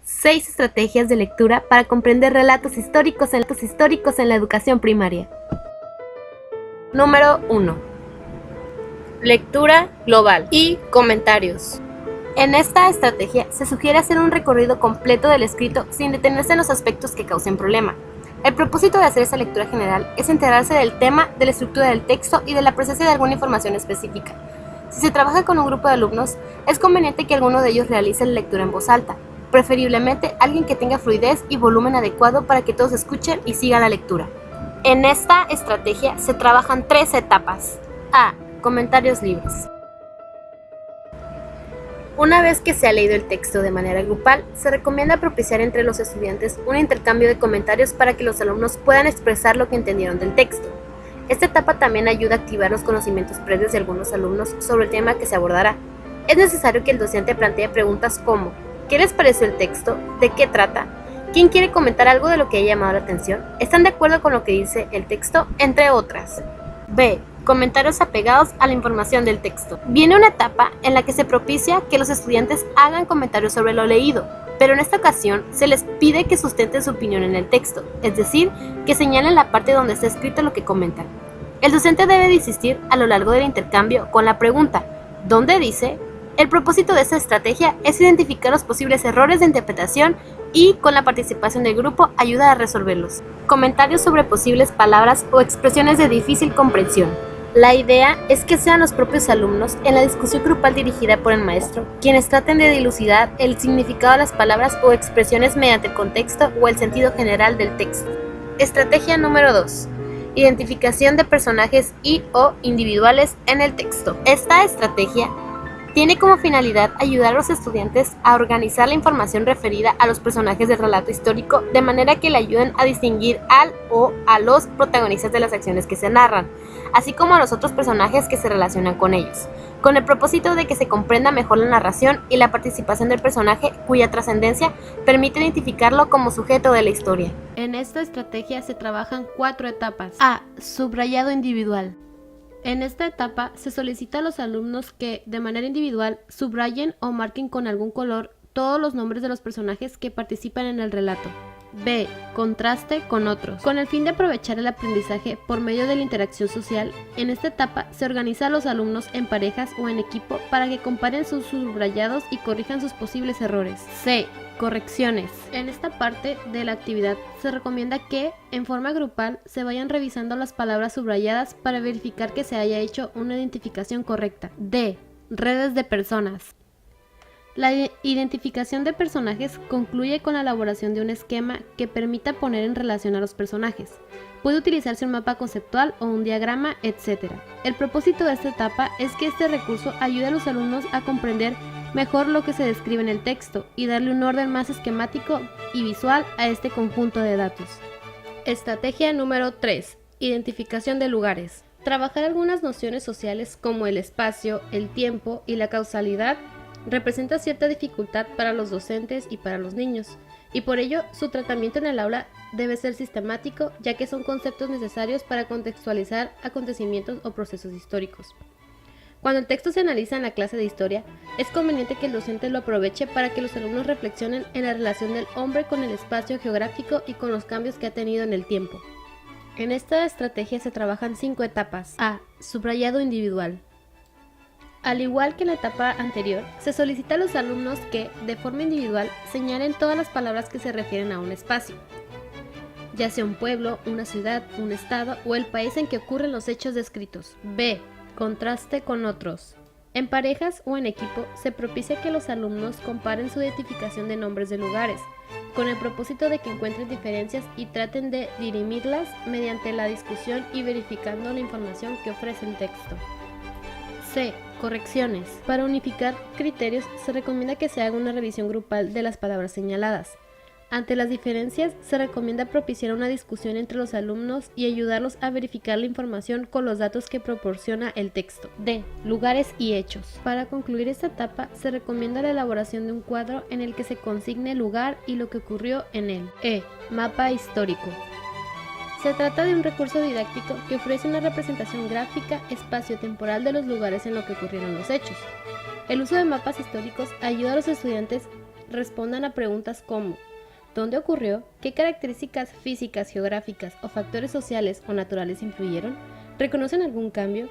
6 estrategias de lectura para comprender relatos históricos en la educación primaria. Número 1. Lectura global y comentarios. En esta estrategia se sugiere hacer un recorrido completo del escrito sin detenerse en los aspectos que causen problema. El propósito de hacer esta lectura general es enterarse del tema, de la estructura del texto y de la presencia de alguna información específica. Si se trabaja con un grupo de alumnos, es conveniente que alguno de ellos realice la lectura en voz alta, preferiblemente alguien que tenga fluidez y volumen adecuado para que todos escuchen y sigan la lectura. En esta estrategia se trabajan 3 etapas. A. Comentarios libres. Una vez que se ha leído el texto de manera grupal, se recomienda propiciar entre los estudiantes un intercambio de comentarios para que los alumnos puedan expresar lo que entendieron del texto. Esta etapa también ayuda a activar los conocimientos previos de algunos alumnos sobre el tema que se abordará. Es necesario que el docente plantee preguntas como: ¿qué les pareció el texto? ¿De qué trata? ¿Quién quiere comentar algo de lo que haya llamado la atención? ¿Están de acuerdo con lo que dice el texto? Entre otras. B. Comentarios apegados a la información del texto. Viene una etapa en la que se propicia que los estudiantes hagan comentarios sobre lo leído, pero en esta ocasión se les pide que sustenten su opinión en el texto, es decir, que señalen la parte donde está escrito lo que comentan. El docente debe de insistir a lo largo del intercambio con la pregunta: ¿dónde dice? El propósito de esta estrategia es identificar los posibles errores de interpretación y, con la participación del grupo, ayuda a resolverlos. Comentarios sobre posibles palabras o expresiones de difícil comprensión. La idea es que sean los propios alumnos, en la discusión grupal dirigida por el maestro, quienes traten de dilucidar el significado de las palabras o expresiones mediante el contexto o el sentido general del texto. Estrategia número 2. Identificación de personajes y/o individuales en el texto. Esta estrategia tiene como finalidad ayudar a los estudiantes a organizar la información referida a los personajes del relato histórico de manera que le ayuden a distinguir al o a los protagonistas de las acciones que se narran, así como a los otros personajes que se relacionan con ellos, con el propósito de que se comprenda mejor la narración y la participación del personaje cuya trascendencia permite identificarlo como sujeto de la historia. En esta estrategia se trabajan 4 etapas. A. Subrayado individual. En esta etapa se solicita a los alumnos que, de manera individual, subrayen o marquen con algún color todos los nombres de los personajes que participan en el relato. B. Contraste con otros. Con el fin de aprovechar el aprendizaje por medio de la interacción social, en esta etapa se organiza a los alumnos en parejas o en equipo para que comparen sus subrayados y corrijan sus posibles errores. C. Correcciones. En esta parte de la actividad se recomienda que, en forma grupal, se vayan revisando las palabras subrayadas para verificar que se haya hecho una identificación correcta. D. Redes de personas. La identificación de personajes concluye con la elaboración de un esquema que permita poner en relación a los personajes. Puede utilizarse un mapa conceptual o un diagrama, etc. El propósito de esta etapa es que este recurso ayude a los alumnos a comprender mejor lo que se describe en el texto y darle un orden más esquemático y visual a este conjunto de datos. Estrategia número 3. Identificación de lugares. Trabajar algunas nociones sociales como el espacio, el tiempo y la causalidad representa cierta dificultad para los docentes y para los niños, y por ello su tratamiento en el aula debe ser sistemático, ya que son conceptos necesarios para contextualizar acontecimientos o procesos históricos. Cuando el texto se analiza en la clase de historia, es conveniente que el docente lo aproveche para que los alumnos reflexionen en la relación del hombre con el espacio geográfico y con los cambios que ha tenido en el tiempo. En esta estrategia se trabajan 5 etapas. A. Subrayado individual. Al igual que en la etapa anterior, se solicita a los alumnos que, de forma individual, señalen todas las palabras que se refieren a un espacio, ya sea un pueblo, una ciudad, un estado o el país en que ocurren los hechos descritos. B. Contraste con otros. En parejas o en equipo, se propicia que los alumnos comparen su identificación de nombres de lugares, con el propósito de que encuentren diferencias y traten de dirimirlas mediante la discusión y verificando la información que ofrece el texto. C. Correcciones. Para unificar criterios, se recomienda que se haga una revisión grupal de las palabras señaladas. Ante las diferencias, se recomienda propiciar una discusión entre los alumnos y ayudarlos a verificar la información con los datos que proporciona el texto. D. Lugares y hechos. Para concluir esta etapa, se recomienda la elaboración de un cuadro en el que se consigne el lugar y lo que ocurrió en él. E. Mapa histórico. Se trata de un recurso didáctico que ofrece una representación gráfica espacio-temporal de los lugares en los que ocurrieron los hechos. El uso de mapas históricos ayuda a los estudiantes respondan a preguntas como ¿dónde ocurrió? ¿Qué características físicas, geográficas o factores sociales o naturales influyeron? ¿Reconocen algún cambio?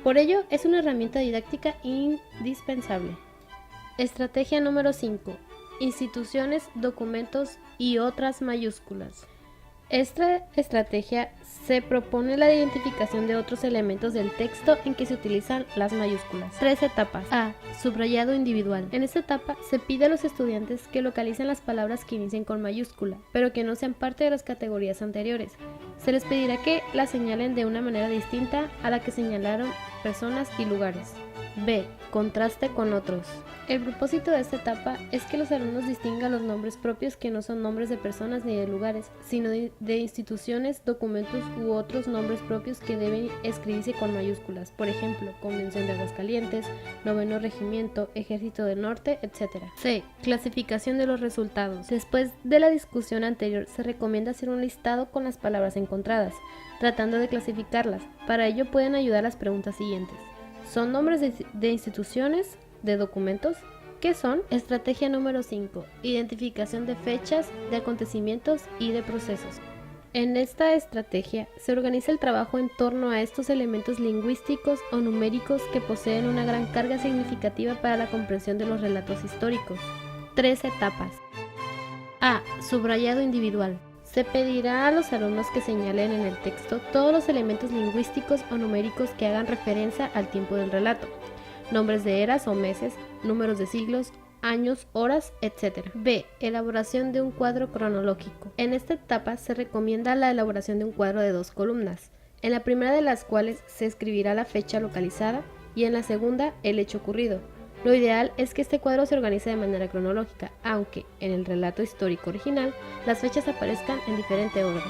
Por ello, es una herramienta didáctica indispensable. Estrategia número 5. Instituciones, documentos y otras mayúsculas. Esta estrategia se propone la identificación de otros elementos del texto en que se utilizan las mayúsculas. 3 etapas. A. Subrayado individual. En esta etapa se pide a los estudiantes que localicen las palabras que inicien con mayúscula, pero que no sean parte de las categorías anteriores. Se les pedirá que las señalen de una manera distinta a la que señalaron personas y lugares. B. Contraste con otros. El propósito de esta etapa es que los alumnos distingan los nombres propios que no son nombres de personas ni de lugares, sino de instituciones, documentos u otros nombres propios que deben escribirse con mayúsculas, por ejemplo, Convención de Aguascalientes, Noveno Regimiento, Ejército del Norte, etc. C. Clasificación de los resultados. Después de la discusión anterior, se recomienda hacer un listado con las palabras encontradas, tratando de clasificarlas. Para ello pueden ayudar las preguntas siguientes. ¿Son nombres de instituciones? ¿De documentos? ¿Qué son? Estrategia número 5. Identificación de fechas, de acontecimientos y de procesos. En esta estrategia se organiza el trabajo en torno a estos elementos lingüísticos o numéricos que poseen una gran carga significativa para la comprensión de los relatos históricos. 3 etapas. A. Subrayado individual. Se pedirá a los alumnos que señalen en el texto todos los elementos lingüísticos o numéricos que hagan referencia al tiempo del relato. Nombres de eras o meses, números de siglos, años, horas, etc. B. Elaboración de un cuadro cronológico. En esta etapa se recomienda la elaboración de un cuadro de 2 columnas, en la primera de las cuales se escribirá la fecha localizada y en la segunda el hecho ocurrido. Lo ideal es que este cuadro se organice de manera cronológica, aunque en el relato histórico original las fechas aparezcan en diferente orden.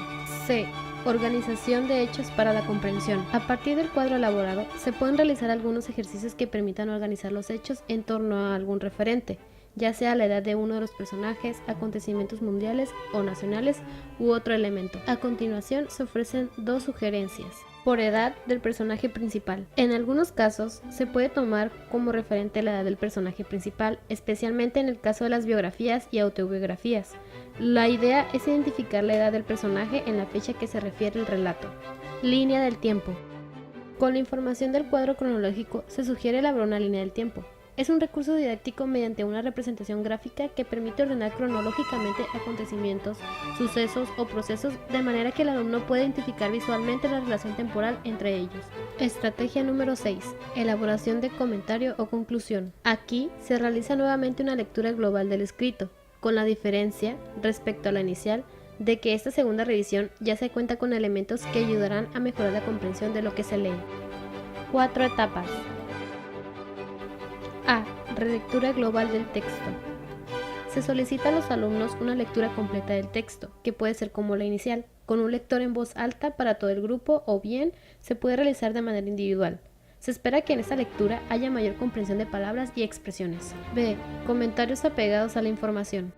C. Organización de hechos para la comprensión. A partir del cuadro elaborado, se pueden realizar algunos ejercicios que permitan organizar los hechos en torno a algún referente, ya sea la edad de uno de los personajes, acontecimientos mundiales o nacionales u otro elemento. A continuación, se ofrecen 2 sugerencias. Por edad del personaje principal. En algunos casos, se puede tomar como referente la edad del personaje principal, especialmente en el caso de las biografías y autobiografías. La idea es identificar la edad del personaje en la fecha que se refiere el relato. Línea del tiempo. Con la información del cuadro cronológico, se sugiere elaborar una línea del tiempo. Es un recurso didáctico mediante una representación gráfica que permite ordenar cronológicamente acontecimientos, sucesos o procesos de manera que el alumno pueda identificar visualmente la relación temporal entre ellos. Estrategia número 6. Elaboración de comentario o conclusión. Aquí se realiza nuevamente una lectura global del escrito, con la diferencia, respecto a la inicial, de que esta segunda revisión ya se cuenta con elementos que ayudarán a mejorar la comprensión de lo que se lee. 4 etapas. A. Relectura global del texto. Se solicita a los alumnos una lectura completa del texto, que puede ser como la inicial, con un lector en voz alta para todo el grupo o bien se puede realizar de manera individual. Se espera que en esta lectura haya mayor comprensión de palabras y expresiones. B. Comentarios apegados a la información.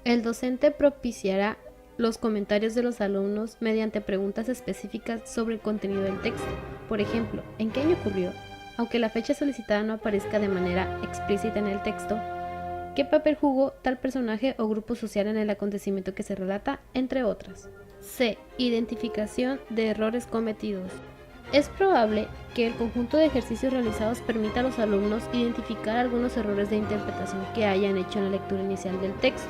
El docente propiciará los comentarios de los alumnos mediante preguntas específicas sobre el contenido del texto. Por ejemplo, ¿en qué año ocurrió? Aunque la fecha solicitada no aparezca de manera explícita en el texto, ¿qué papel jugó tal personaje o grupo social en el acontecimiento que se relata? Entre otras. C. Identificación de errores cometidos. Es probable que el conjunto de ejercicios realizados permita a los alumnos identificar algunos errores de interpretación que hayan hecho en la lectura inicial del texto.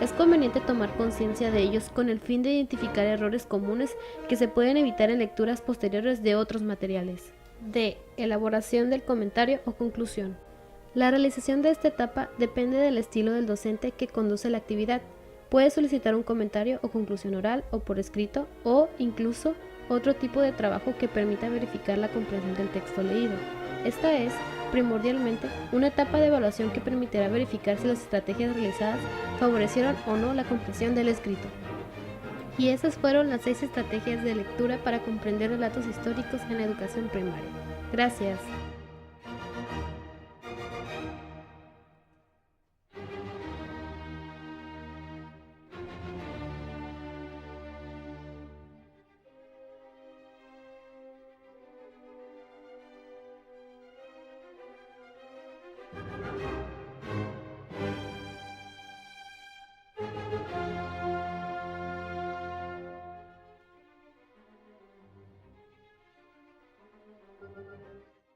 Es conveniente tomar conciencia de ellos con el fin de identificar errores comunes que se pueden evitar en lecturas posteriores de otros materiales. D. Elaboración del comentario o conclusión. La realización de esta etapa depende del estilo del docente que conduce la actividad. Puede solicitar un comentario o conclusión oral o por escrito o incluso otro tipo de trabajo que permita verificar la comprensión del texto leído. Esta es, primordialmente, una etapa de evaluación que permitirá verificar si las estrategias realizadas favorecieron o no la comprensión del escrito. Y esas fueron las 6 estrategias de lectura para comprender relatos históricos en la educación primaria. Gracias.